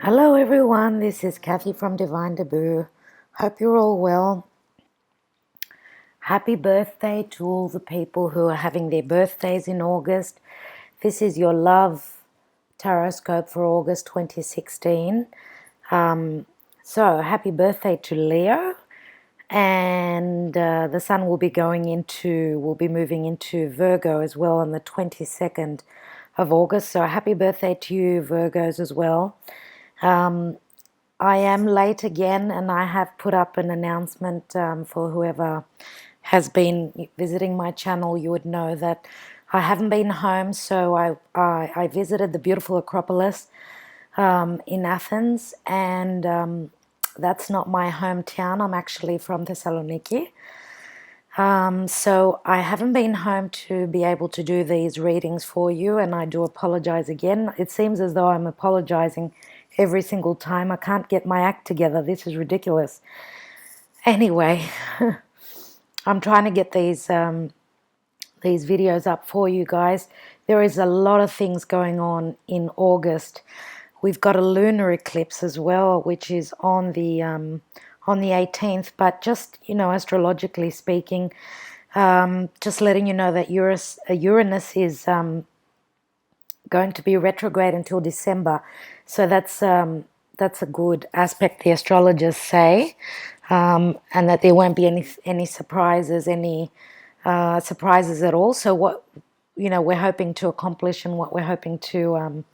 Hello everyone, this is Kathy from Divine Debut. Hope you're all well. Happy birthday to all the people who are having their birthdays in August. This is your love Tarotscope for August 2016. So happy birthday to Leo. And the sun will be moving into Virgo as well on the 22nd of August. So happy birthday to you, Virgos, as well. I am late again, and I have put up an announcement for whoever has been visiting my channel. You would know that I haven't been home, so I visited the beautiful Acropolis in Athens, and that's not my hometown. I'm actually from Thessaloniki. So I haven't been home to be able to do these readings for you, and I do apologize again. It seems as though I'm apologizing every single time. I can't get my act together. This is ridiculous. Anyway, I'm trying to get these videos up for you guys. There is a lot of things going on in August. We've got a lunar eclipse as well, which is on the 18th. But just, astrologically speaking, just letting you know that Uranus is going to be retrograde until December. So that's a good aspect, the astrologers say, and that there won't be any surprises, surprises at all. So what we're hoping to accomplish, and what we're hoping to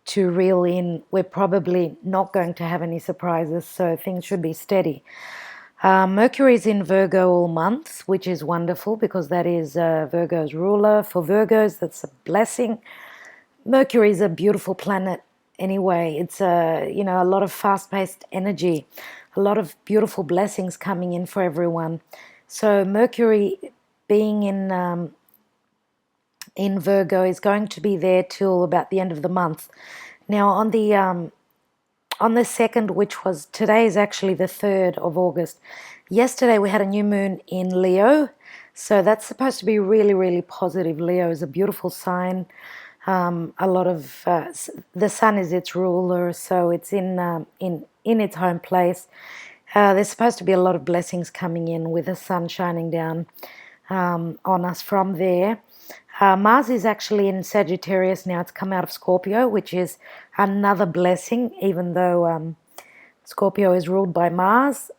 to reel in, we're probably not going to have any surprises, so things should be steady. Mercury is in Virgo all month, which is wonderful because that is Virgo's ruler. For Virgos, that's a blessing. Mercury is a beautiful planet anyway. It's a lot of fast-paced energy, a lot of beautiful blessings coming in for everyone. So Mercury being in Virgo is going to be there till about the end of the month. Now on the 2nd, which was today, is actually the 3rd of August. Yesterday we had a new moon in Leo, so that's supposed to be really, really positive. Leo is a beautiful sign. A lot of the sun is its ruler, so it's in its home place. There's supposed to be a lot of blessings coming in with the sun shining down on us from there. Mars is actually in Sagittarius now. It's come out of Scorpio, which is another blessing, even though Scorpio is ruled by Mars.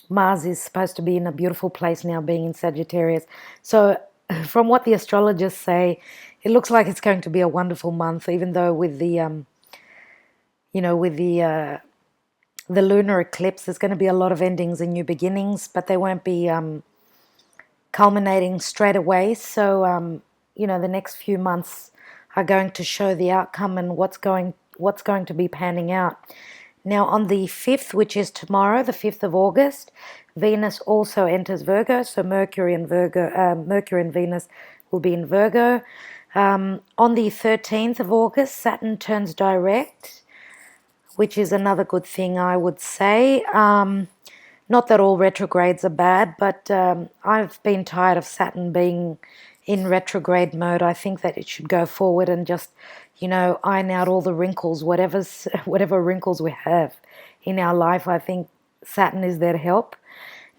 Mars is supposed to be in a beautiful place now, being in Sagittarius. So from what the astrologers say, it looks like it's going to be a wonderful month, even though with the the lunar eclipse, there's going to be a lot of endings and new beginnings, but they won't be culminating straight away. So the next few months are going to show the outcome and what's going to be panning out. Now on the 5th, which is tomorrow, the 5th of August, Venus also enters Virgo. So Mercury and Venus will be in Virgo. On the 13th of August, Saturn turns direct, which is another good thing, I would say. Not that all retrogrades are bad, but I've been tired of Saturn being in retrograde mode. I think that it should go forward and just, iron out all the wrinkles, whatever wrinkles we have in our life. I think Saturn is there to help.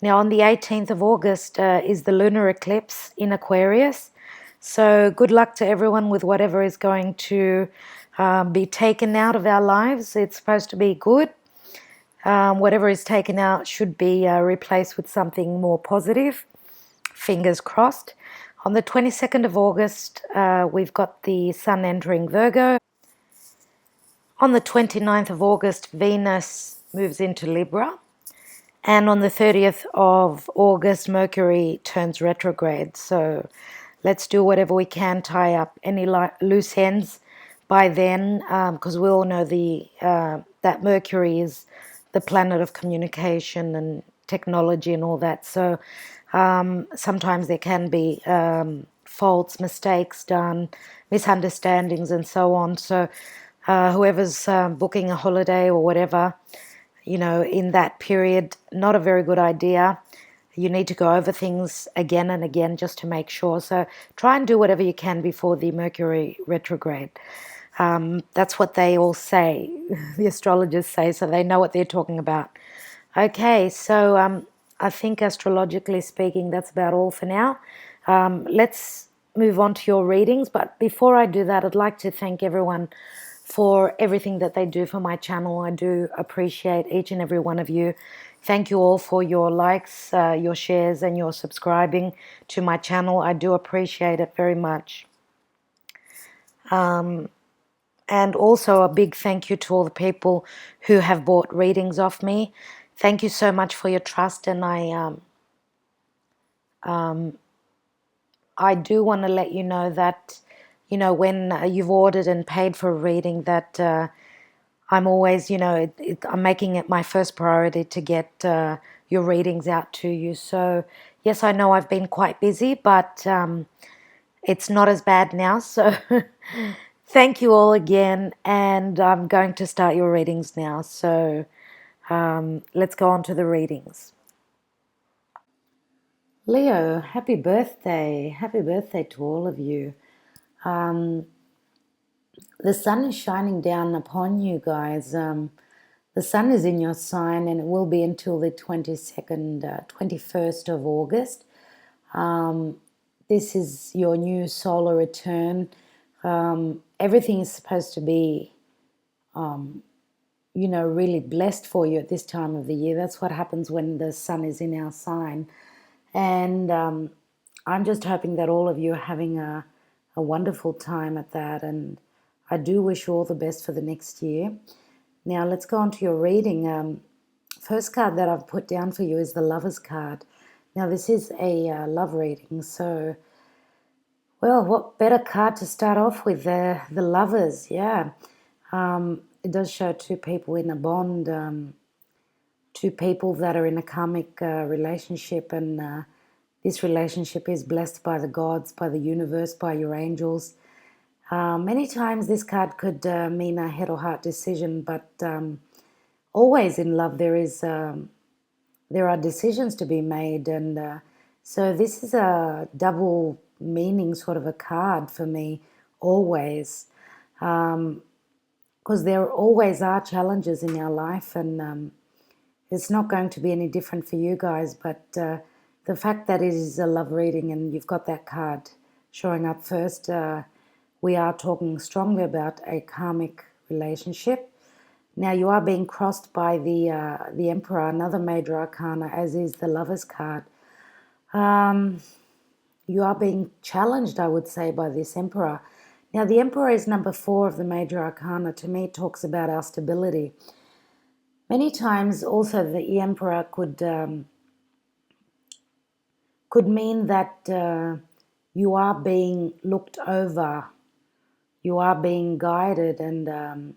Now, on the 18th of August is the lunar eclipse in Aquarius. So good luck to everyone with whatever is going to be taken out of our lives. It's supposed to be good. Whatever is taken out should be replaced with something more positive. Fingers crossed. On the 22nd of August, we've got the sun entering Virgo. On the 29th of August, Venus moves into Libra. And on the 30th of August, Mercury turns retrograde. So let's do whatever we can, tie up any loose ends by then, because we all know that Mercury is the planet of communication and technology and all that. So sometimes there can be faults, mistakes done, misunderstandings, and so on. So whoever's booking a holiday or whatever, in that period, not a very good idea. You need to go over things again and again just to make sure. So try and do whatever you can before the Mercury retrograde. That's what they all say, the astrologers say, so they know what they're talking about. Okay, so I think astrologically speaking, that's about all for now. Let's move on to your readings, but before I do that, I'd like to thank everyone for everything that they do for my channel. I do appreciate each and every one of you. Thank you all for your likes, your shares, and your subscribing to my channel. I do appreciate it very much. And also a big thank you to all the people who have bought readings off me. Thank you so much for your trust, and I do want to let you know that, when you've ordered and paid for a reading, that I'm always, I'm making it my first priority to get your readings out to you. So yes, I know I've been quite busy, but it's not as bad now. So thank you all again, and I'm going to start your readings now. So let's go on to the readings. Leo, happy birthday. Happy birthday to all of you. The sun is shining down upon you guys. The sun is in your sign, and it will be until the 21st of August. This is your new solar return. Everything is supposed to be, really blessed for you at this time of the year. That's what happens when the sun is in our sign. And I'm just hoping that all of you are having a wonderful time at that. And I do wish you all the best for the next year. Now let's go on to your reading. First card that I've put down for you is the Lover's card. Now this is a love reading, so, well, what better card to start off with? The Lovers, yeah. It does show two people in a bond, two people that are in a karmic relationship, and this relationship is blessed by the gods, by the universe, by your angels. Many times this card could mean a head or heart decision, but always in love there are decisions to be made, and so this is a double meaning sort of a card for me, always, because there always are challenges in our life, and it's not going to be any different for you guys. But the fact that it is a love reading and you've got that card showing up first, we are talking strongly about a karmic relationship. Now you are being crossed by the Emperor, another major arcana, as is the Lover's card. You are being challenged, I would say, by this Emperor. Now the Emperor is number 4 of the major arcana. To me, it talks about our stability. Many times, also, the Emperor could mean that you are being looked over, you are being guided and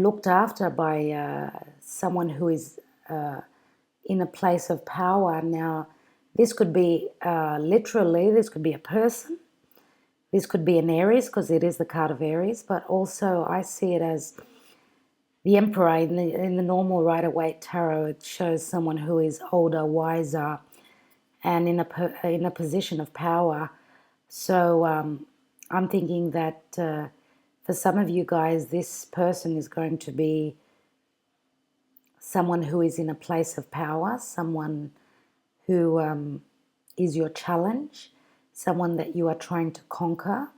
looked after by someone who is in a place of power. Now, this could be literally, this could be a person, this could be an Aries, because it is the card of Aries, but also I see it as the Emperor. In the normal Rider-Waite tarot, it shows someone who is older, wiser, and in a position of power. So I'm thinking that for some of you guys, this person is going to be someone who is in a place of power, someone who is your challenge, someone that you are trying to conquer.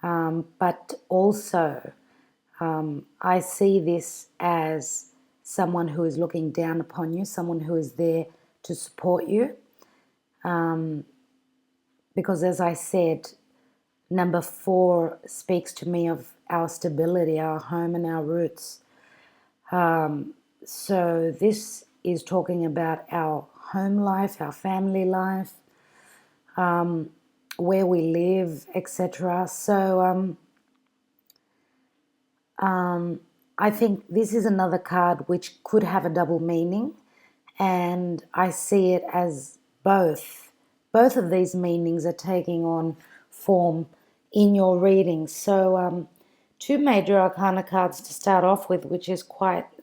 But also, I see this as someone who is looking down upon you, someone who is there to support you. Because as I said, number 4 speaks to me of our stability, our home and our roots. So this is talking about our home life, our family life, where we live, etc. So I think this is another card which could have a double meaning, and I see it as both. Both of these meanings are taking on form in your reading. So 2 major arcana cards to start off with, which is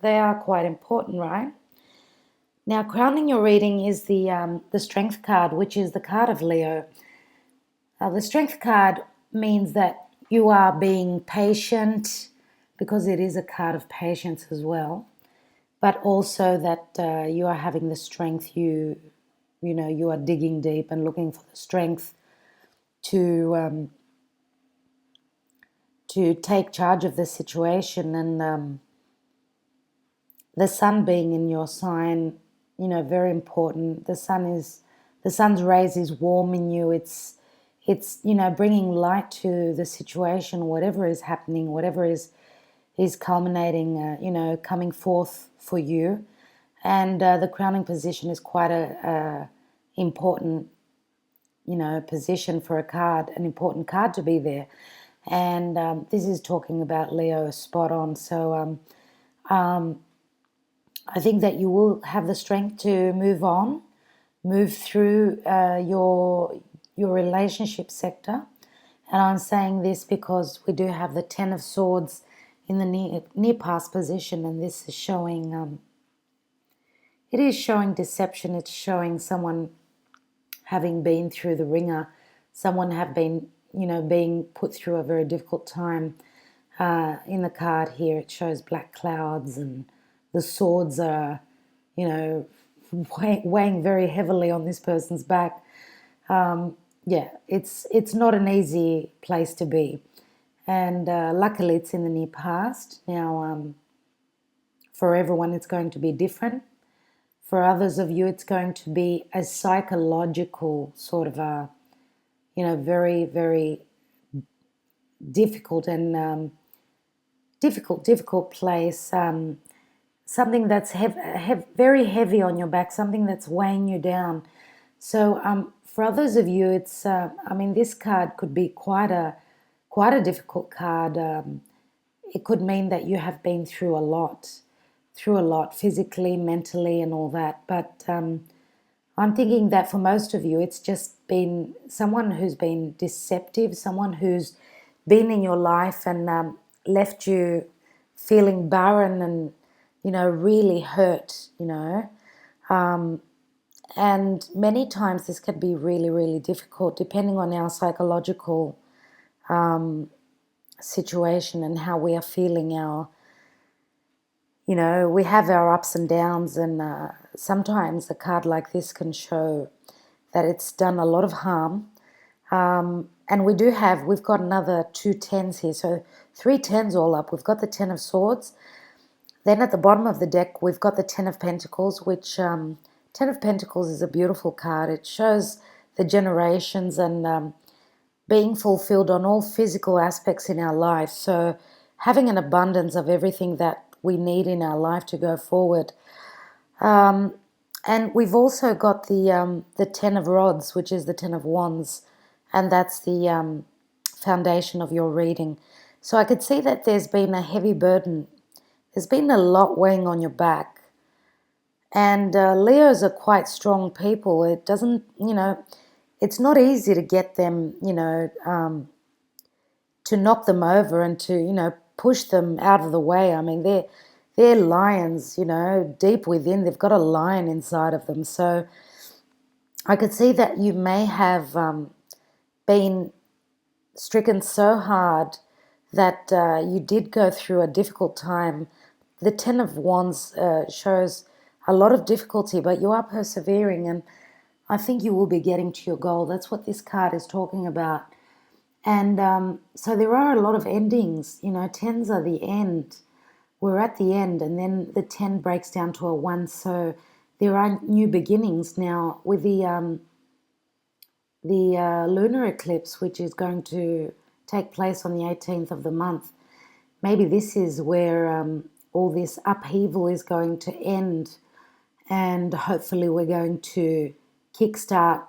they are quite important, right? Now, crowning your reading is the Strength card, which is the card of Leo. The Strength card means that, you are being patient, because it is a card of patience as well, but also that you are having the strength. You are digging deep and looking for the strength to take charge of the situation. And the sun being in your sign, very important. The sun's rays is warming you. It's bringing light to the situation, whatever is happening, whatever is culminating, coming forth for you. And the crowning position is quite a important, position for a card, an important card to be there. And this is talking about Leo, spot on. So I think that you will have the strength to move on, move through your relationship sector. And I'm saying this because we do have the Ten of Swords in the near past position, and this is showing. It is showing deception. It's showing someone having been through the ringer, someone have been, being put through a very difficult time. In the card here, it shows black clouds, and the swords are, weighing very heavily on this person's back. Yeah, it's not an easy place to be, and luckily it's in the near past. Now, for everyone, it's going to be different. For others of you, it's going to be a psychological sort of a, very, very difficult and difficult place. Something that's very heavy on your back, something that's weighing you down. So for others of you, it's this card could be quite a difficult card. It could mean that you have been through a lot, physically, mentally, and all that. But I'm thinking that for most of you, it's just been someone who's been deceptive, someone who's been in your life and left you feeling barren and, really hurt, and many times this can be really, really difficult depending on our psychological situation and how we are feeling. We have our ups and downs, and sometimes a card like this can show that it's done a lot of harm. And we've got another 2 10s here, so 3 10s all up. We've got the Ten of Swords. Then at the bottom of the deck, we've got the Ten of Pentacles, which Ten of Pentacles is a beautiful card. It shows the generations and being fulfilled on all physical aspects in our life. So having an abundance of everything that we need in our life to go forward. And we've also got the Ten of Rods, which is the Ten of Wands, and that's the foundation of your reading. So I could see that there's been a heavy burden. There's been a lot weighing on your back. And Leos are quite strong people. It doesn't, it's not easy to get them, to knock them over and to, push them out of the way. I mean, they're lions, deep within. They've got a lion inside of them. So I could see that you may have been stricken so hard that you did go through a difficult time. The Ten of Wands shows a lot of difficulty, but you are persevering, and I think you will be getting to your goal. That's what this card is talking about. And so there are a lot of endings. Tens are the end. We're at the end, and then the 10 breaks down to a 1. So there are new beginnings now with the lunar eclipse, which is going to take place on the 18th of the month. Maybe this is where all this upheaval is going to end, and hopefully we're going to kickstart,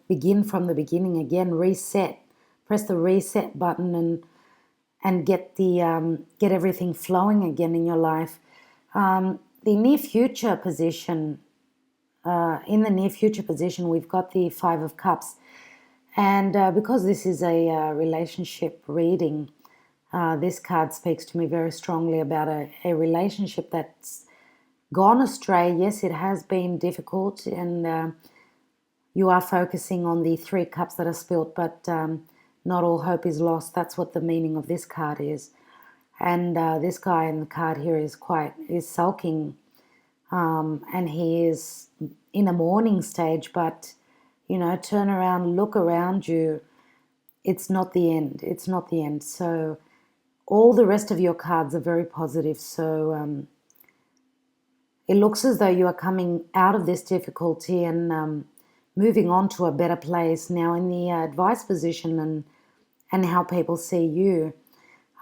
begin from the beginning again, reset, press the reset button and get get everything flowing again in your life. The near future position, in the near future position, we've got the Five of Cups. And because this is a relationship reading, this card speaks to me very strongly about a relationship that's gone astray. Yes, it has been difficult, and you are focusing on the 3 cups that are spilt, but not all hope is lost. That's what the meaning of this card is. And this guy in the card here is sulking, and he is in a mourning stage. But turn around, look around you. It's not the end. It's not the end. So all the rest of your cards are very positive. So it looks as though you are coming out of this difficulty and moving on to a better place. Now, in the advice position and how people see you,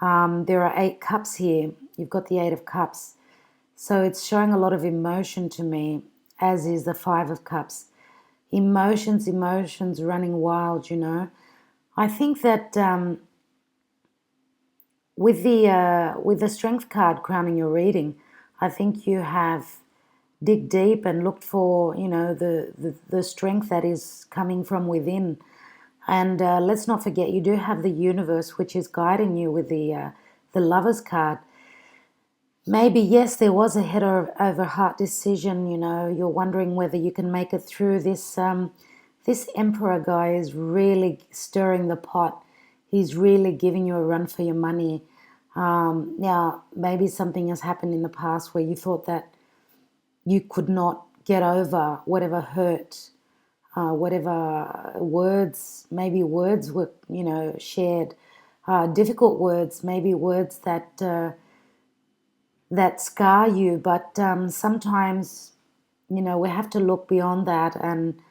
there are 8 cups here. You've got the 8 of cups. So it's showing a lot of emotion to me, as is the 5 of cups. Emotions running wild. I think that with the strength card crowning your reading, I think you have dig deep and looked for the strength that is coming from within. And let's not forget, you do have the universe, which is guiding you with the Lovers card. Maybe, yes, there was a head over heart decision. You're wondering whether you can make it through this. This Emperor guy is really stirring the pot. He's really giving you a run for your money. Now, maybe something has happened in the past where you thought that you could not get over whatever hurt, whatever words, maybe words were, shared, difficult words, maybe words that scar you. But sometimes, we have to look beyond that and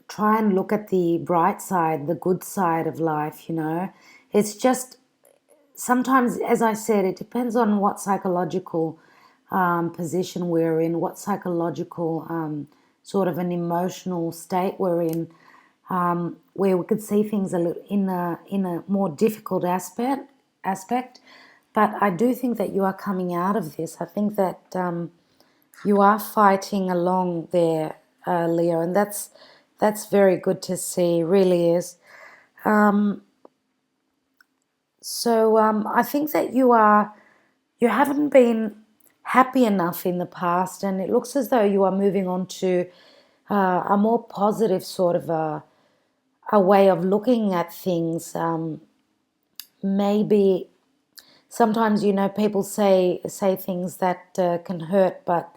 try and look at the bright side, the good side of life. It's just sometimes, as I said, it depends on what psychological position we're in, what psychological sort of an emotional state we're in, where we could see things in a more difficult aspect. But I do think that you are coming out of this. I think that you are fighting along there, Leo, and that's very good to see. Really is. So I think that you haven't been happy enough in the past, and it looks as though you are moving on to a more positive sort of a way of looking at things. Maybe sometimes people say things that can hurt, but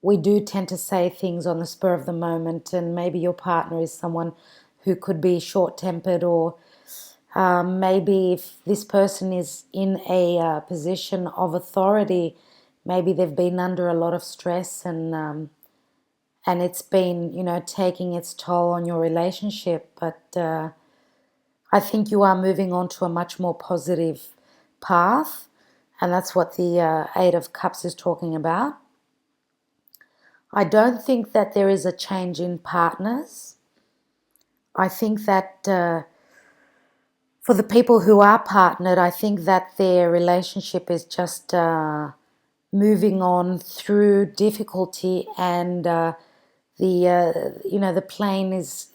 we do tend to say things on the spur of the moment, and maybe your partner is someone who could be short-tempered, or maybe if this person is in a position of authority, maybe they've been under a lot of stress, and it's been taking its toll on your relationship. But I think you are moving on to a much more positive path, and that's what the 8 of Cups is talking about. I don't think that there is a change in partners. I think that for the people who are partnered, I think that their relationship is just moving on through difficulty, and the plane is,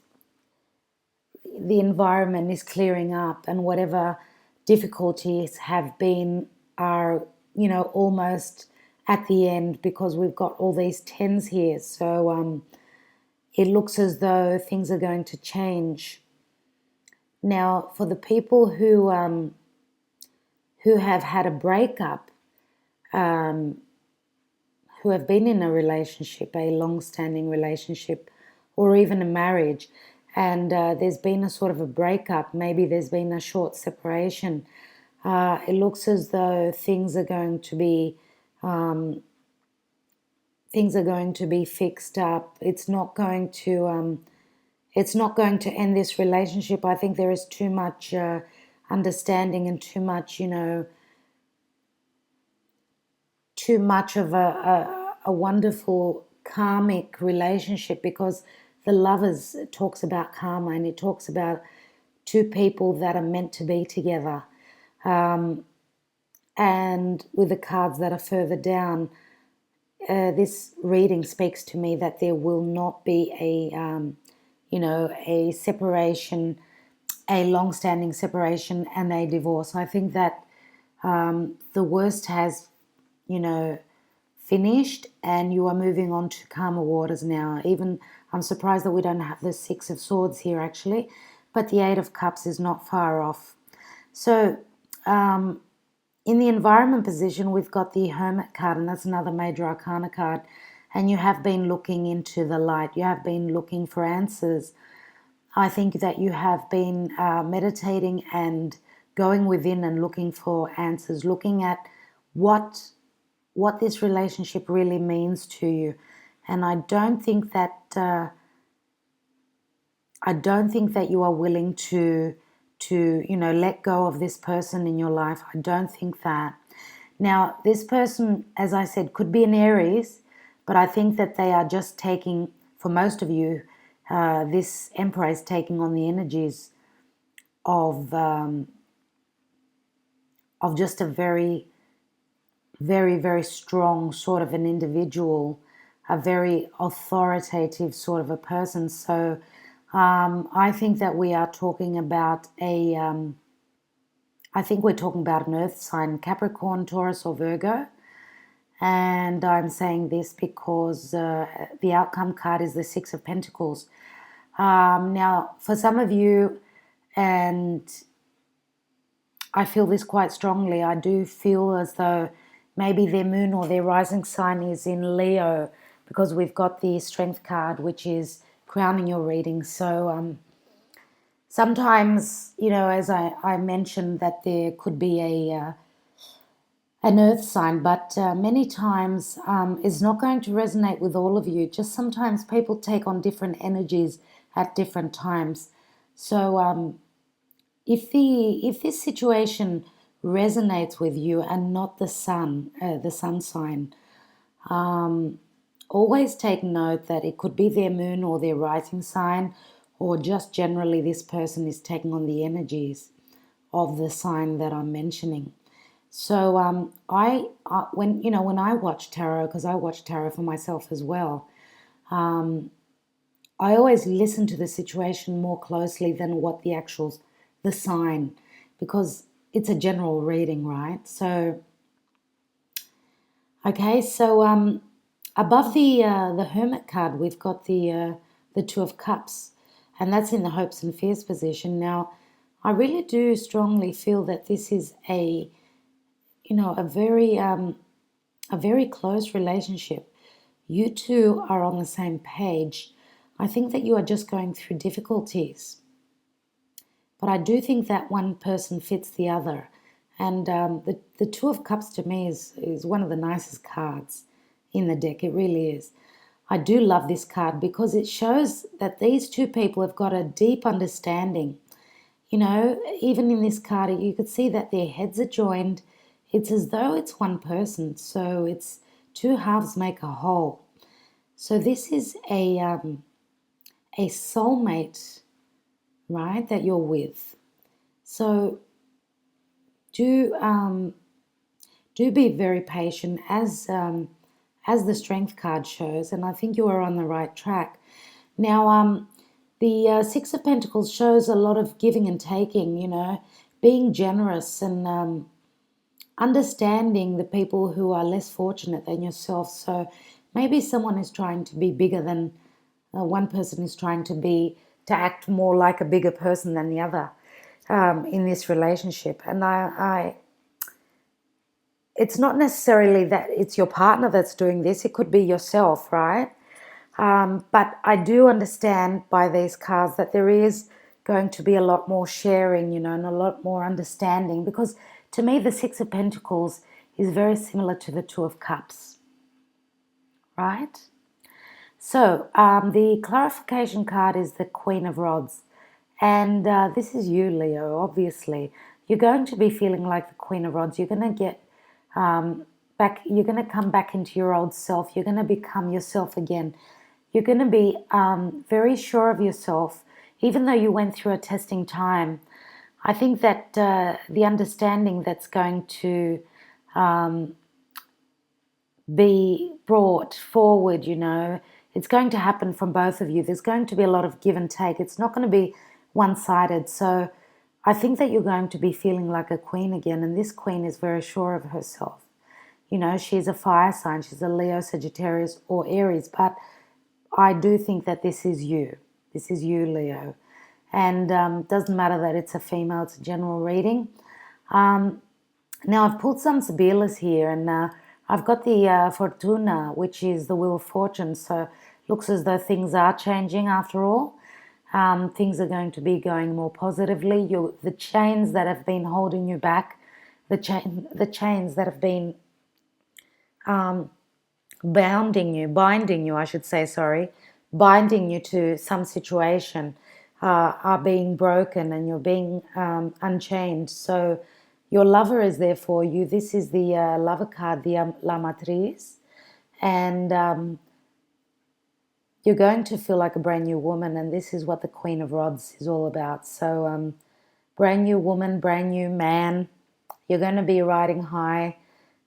the environment is clearing up, and whatever difficulties have been are almost at the end, because we've got all these tens here. So it looks as though things are going to change. Now, for the people who have had a breakup, who have been in a relationship, a long-standing relationship, or even a marriage, and there's been a sort of a breakup, maybe there's been a short separation, it looks as though things are going to be fixed up. It's not going to end this relationship. I think there is too much understanding and too much of a wonderful karmic relationship, because the Lovers talks about karma, and it talks about two people that are meant to be together. And with the cards that are further down, this reading speaks to me that there will not be a separation, a long-standing separation and a divorce. I think that the worst has, finished and you are moving on to calmer waters now. Even I'm surprised that we don't have the Six of Swords here actually, but the Eight of Cups is not far off. So in the environment position, we've got the Hermit card, and that's another major arcana card. And you have been looking into the light. You have been looking for answers. I think that you have been meditating and going within and looking for answers, looking at what this relationship really means to you. And I don't think that you are willing to let go of this person in your life. I don't think that. Now, this person, as I said, could be an Aries, but I think that they are just taking, for most of you, this Emperor is taking on the energies of just a very, very, very strong sort of an individual, a very authoritative sort of a person. So I think that we are talking about I think we're talking about an earth sign, Capricorn, Taurus, or Virgo. And I'm saying this because the outcome card is the Six of Pentacles. Now, for some of you, and I feel this quite strongly, I do feel as though maybe their moon or their rising sign is in Leo, because we've got the Strength card, which is crowning your reading. So sometimes, as I mentioned, that there could be an earth sign, but many times it's not going to resonate with all of you. Just sometimes people take on different energies at different times. So if this situation resonates with you and not the sun sign, always take note that it could be their moon or their rising sign, or just generally this person is taking on the energies of the sign that I'm mentioning. So when I watch tarot, because I watch tarot for myself as well, I always listen to the situation more closely than what the sign, because it's a general reading, right? So okay, so above the Hermit card, we've got the Two of Cups, and that's in the hopes and fears position. Now, I really do strongly feel that this is a very close relationship. You two are on the same page. I think that you are just going through difficulties. But I do think that one person fits the other. And the Two of Cups to me is one of the nicest cards in the deck. It really is. I do love this card because it shows that these two people have got a deep understanding. Even in this card, you could see that their heads are joined. It's as though it's one person. So it's two halves make a whole. So this is a soulmate, right, that you're with. So do be very patient, as the Strength card shows, and I think you are on the right track. Now, the Six of Pentacles shows a lot of giving and taking, being generous and understanding the people who are less fortunate than yourself. So maybe someone is trying to be bigger than one person is trying to act more like a bigger person than the other in this relationship. And it's not necessarily that it's your partner that's doing this. It could be yourself, right? But I do understand by these cards that there is going to be a lot more sharing, and a lot more understanding, because to me, the Six of Pentacles is very similar to the Two of Cups, right? So the clarification card is the Queen of Rods. And this is you, Leo, obviously. You're going to be feeling like the Queen of Rods. You're going to get you're going to come back into your old self. You're going to become yourself again. You're going to be very sure of yourself, even though you went through a testing time. I think that the understanding that's going to be brought forward, it's going to happen from both of you. There's going to be a lot of give and take. It's not going to be one-sided. So I think that you're going to be feeling like a queen again, and this queen is very sure of herself. she's a fire sign. She's a Leo, Sagittarius, or Aries. But I do think that this is you. This is you, Leo. And doesn't matter that it's a female, it's a general reading. Now, I've pulled some Sibilas here, and I've got the Fortuna, which is the Wheel of Fortune. So looks as though things are changing after all. Things are going to be going more positively. The chains that have been holding you back, the chains that have been binding you, I should say, sorry, binding you to some situation are being broken, and you're being unchained. So your lover is there for you. This is the lover card, the La Matriz. And you're going to feel like a brand new woman, and this is what the Queen of Rods is all about. So brand new woman, brand new man. You're going to be riding high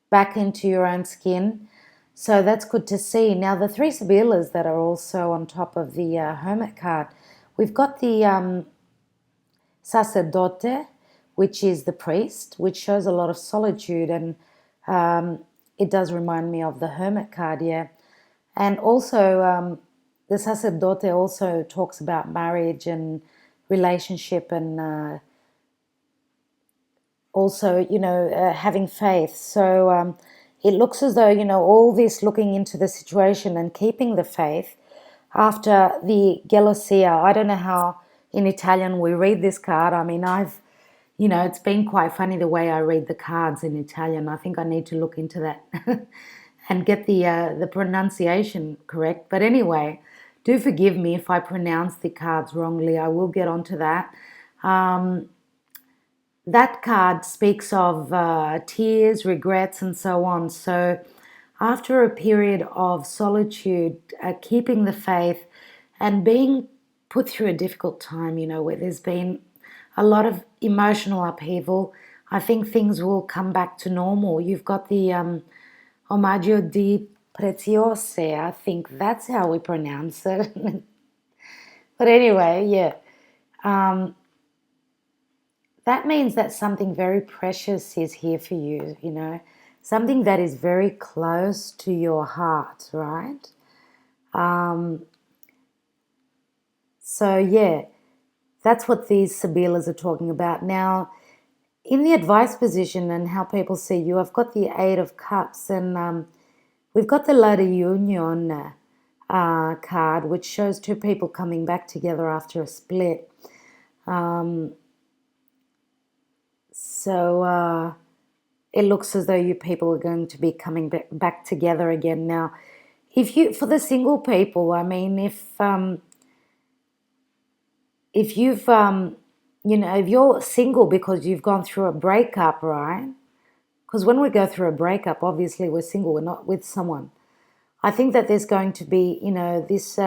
back into your own skin. So that's good to see. Now, the three Sibilas that are also on top of the Hermit card, we've got the Sacerdote, which is the priest, which shows a lot of solitude, and it does remind me of the Hermit card, yeah. And also, the Sacerdote also talks about marriage and relationship, and also, having faith. So it looks as though, all this looking into the situation and keeping the faith after the gelosia. I don't know how in Italian we read this card. I mean, it's been quite funny the way I read the cards in Italian. I think I need to look into that and get the pronunciation correct. But anyway, do forgive me if I pronounce the cards wrongly. I will get onto that. That card speaks of tears, regrets, and so on. So after a period of solitude, keeping the faith and being put through a difficult time, where there's been a lot of emotional upheaval, I think things will come back to normal. You've got the Omaggio di Preziose. I think that's how we pronounce it. But anyway, yeah. That means that something very precious is here for you, something that is very close to your heart, right? So, yeah, that's what these Sibilas are talking about. Now, in the advice position and how people see you, I've got the Eight of Cups, and we've got the La Reunion card, which shows two people coming back together after a split. So it looks as though you people are going to be coming back together again. Now, for the single people, I mean, if you're single because you've gone through a breakup, right? Because when we go through a breakup, obviously we're single, we're not with someone. I think that there's going to be, this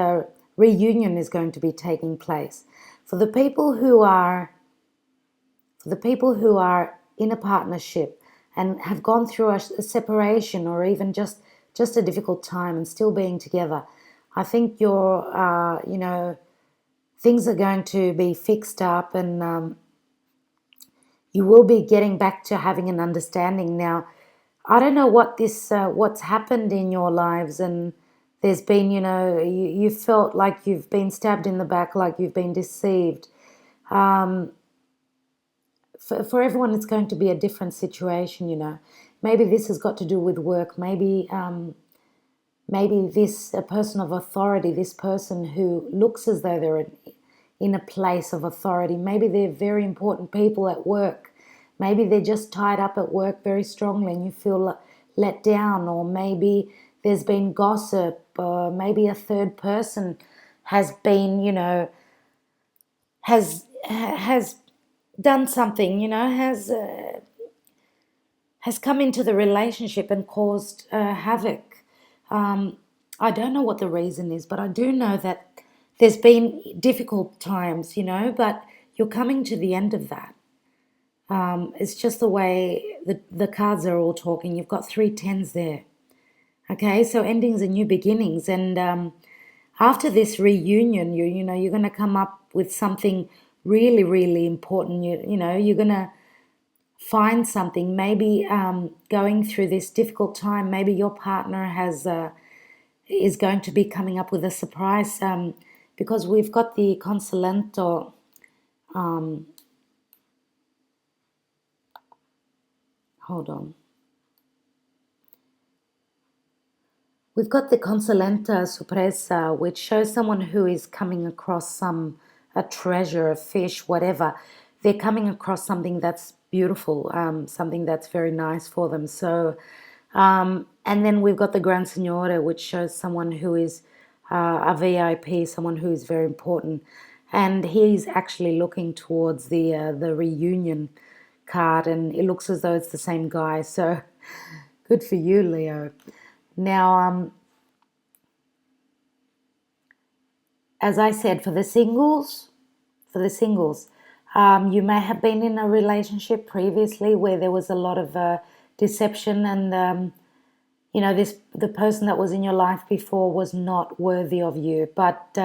reunion is going to be taking place. For the people who are in a partnership and have gone through a separation, or even just a difficult time and still being together, I think things are going to be fixed up, and you will be getting back to having an understanding. Now, I don't know what's happened in your lives, and there's been, you felt like you've been stabbed in the back, like you've been deceived. For everyone, it's going to be a different situation. Maybe this has got to do with work. Maybe this a person of authority, this person who looks as though they're in a place of authority. Maybe they're very important people at work. Maybe they're just tied up at work very strongly and you feel let down. Or maybe there's been gossip. Or maybe a third person has been, has done something, has come into the relationship and caused havoc. I don't know what the reason is, but I do know that there's been difficult times, but you're coming to the end of that. It's just the way the cards are all talking. You've got 3 tens there. Okay, so endings and new beginnings. And after this reunion, you're going to come up with something really, really important. You're going to find something. Maybe going through this difficult time, maybe your partner is going to be coming up with a surprise, because we've got the consolento. Hold on. We've got the consolenta sorpresa, which shows someone who is coming across a treasure, a fish, whatever. They're coming across something that's beautiful, something that's very nice for them. So, and then we've got the Gran Signore, which shows someone who is a VIP, someone who is very important, and he's actually looking towards the reunion card, and it looks as though it's the same guy. So, good for you, Leo. Now, as I said, for the singles, you may have been in a relationship previously where there was a lot of deception, and this the person that was in your life before was not worthy of you, but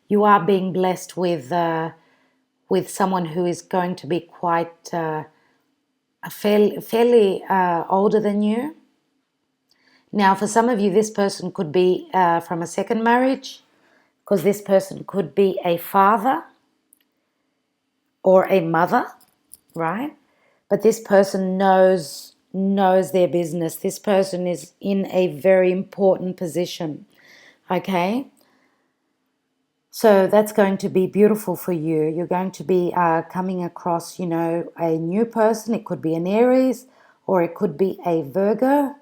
you are being blessed with someone who is going to be quite fairly older than you. Now, for some of you, this person could be from a second marriage, because this person could be a father or a mother, right? But this person knows their business. This person is in a very important position, okay? So that's going to be beautiful for you. You're going to be coming across, a new person. It could be an Aries or it could be a Virgo.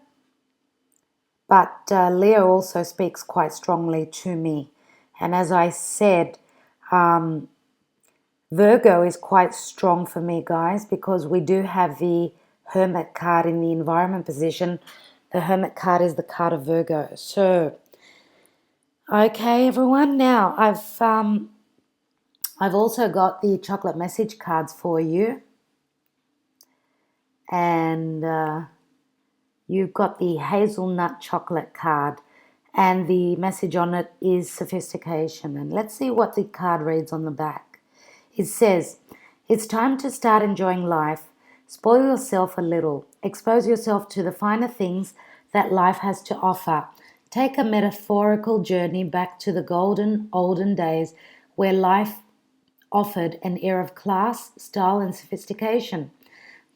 But Leo also speaks quite strongly to me. And as I said, Virgo is quite strong for me, guys, because we do have the Hermit card in the environment position. The Hermit card is the card of Virgo. So, okay, everyone. Now, I've also got the chocolate message cards for you, and you've got the hazelnut chocolate card, and the message on it is sophistication. And let's see what the card reads on the back. It says, "It's time to start enjoying life. Spoil yourself a little. Expose yourself to the finer things that life has to offer. Take a metaphorical journey back to the golden olden days where life offered an air of class, style, and sophistication."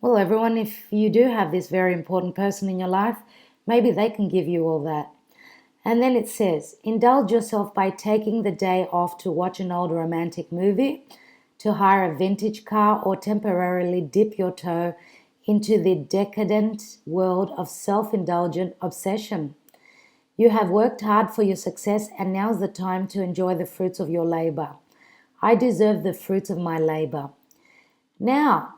Well, everyone, if you do have this very important person in your life, maybe they can give you all that. And then it says, indulge yourself by taking the day off to watch an old romantic movie, to hire a vintage car, or temporarily dip your toe into the decadent world of self-indulgent obsession. You have worked hard for your success, and now's the time to enjoy the fruits of your labor. I deserve the fruits of my labor. Now,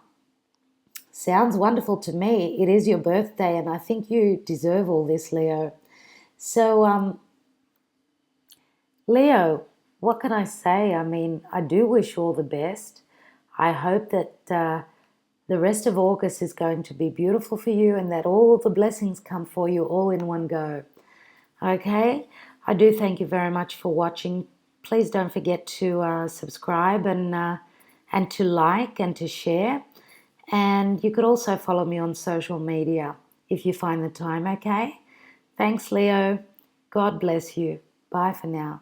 sounds wonderful to me. It is your birthday, and I think you deserve all this, Leo. So, Leo, what can I say? I mean, I do wish you all the best. I hope that the rest of August is going to be beautiful for you, and that all the blessings come for you all in one go. Okay? I do thank you very much for watching. Please don't forget to subscribe and to like and to share. And you could also follow me on social media if you find the time, okay? Thanks, Leo. God bless you. Bye for now.